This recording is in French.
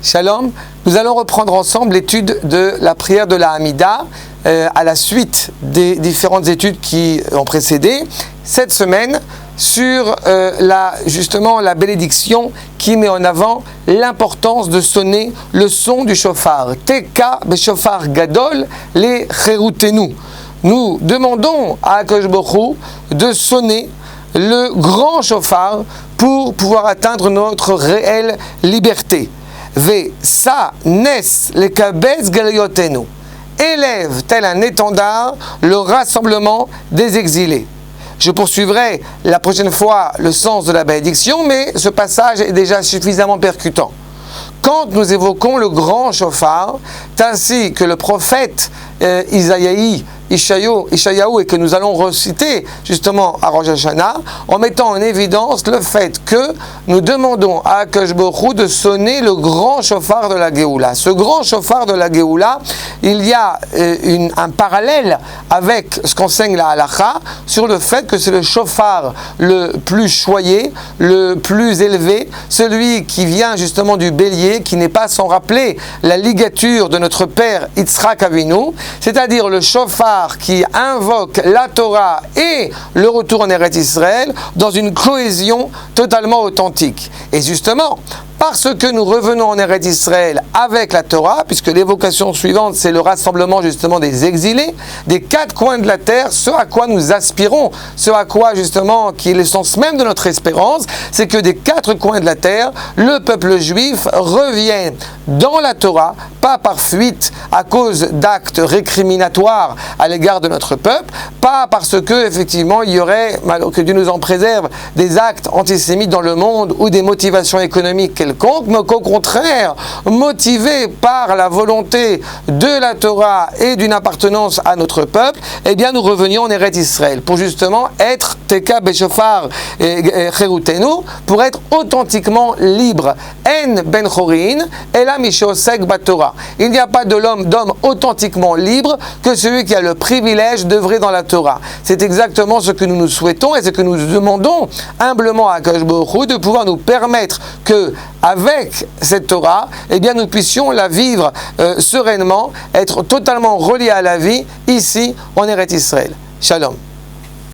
Shalom, nous allons reprendre ensemble l'étude de la prière de la Hamida à la suite des différentes études qui ont précédé cette semaine sur justement la bénédiction qui met en avant l'importance de sonner le son du shofar. Teka beshofar gadol le cherutenu. Nous demandons à Akadosh Baruch Hu de sonner le grand shofar pour pouvoir atteindre notre réelle liberté. Ve sa nes le kabetz galiyotenu. Élève tel un étendard le rassemblement des exilés. Je poursuivrai la prochaine fois le sens de la bénédiction, mais ce passage est déjà suffisamment percutant. Quand nous évoquons le grand shofar, ainsi que le prophète Ishayahu et que nous allons reciter justement à Rosh Hashanah, en mettant en évidence le fait que nous demandons à Akadosh Baruch Hu de sonner le grand shofar de la Géoula. Ce grand shofar de la Géoula, il y a un parallèle avec ce qu'enseigne la Halakha sur le fait que c'est le shofar le plus choyé, le plus élevé, celui qui vient justement du bélier, qui n'est pas sans rappeler la ligature de notre père Yitzhak Avinu, c'est-à-dire le shofar qui invoque la Torah et le retour en Eretz Israël dans une cohésion totalement authentique. Et justement, parce que nous revenons en Eretz Israël avec la Torah, puisque l'évocation suivante, c'est le rassemblement justement des exilés, des quatre coins de la terre, ce à quoi nous aspirons, ce à quoi justement, qui est l'essence même de notre espérance, c'est que des quatre coins de la terre, le peuple juif revienne dans la Torah, pas par fuite à cause d'actes récriminatoires à l'égard de notre peuple, pas parce que effectivement il y aurait, que Dieu nous en préserve, des actes antisémites dans le monde ou des motivations économiques quelconques, mais qu'au contraire, motivés par la volonté de la Torah et d'une appartenance à notre peuple, eh bien nous revenions en Eretz Israël pour justement être Teka beshofar cherutenu, pour être authentiquement libre. En ben chorin ela mishosek batorah. Il n'y a pas d'homme authentiquement libre que celui qui a le privilège d'œuvrer dans la Torah. C'est exactement ce que nous nous souhaitons et ce que nous demandons humblement à Akadosh Baruch Hu, de pouvoir nous permettre que, avec cette Torah, eh bien nous puissions la vivre sereinement, être totalement reliés à la vie ici en Eretz Israël. Shalom.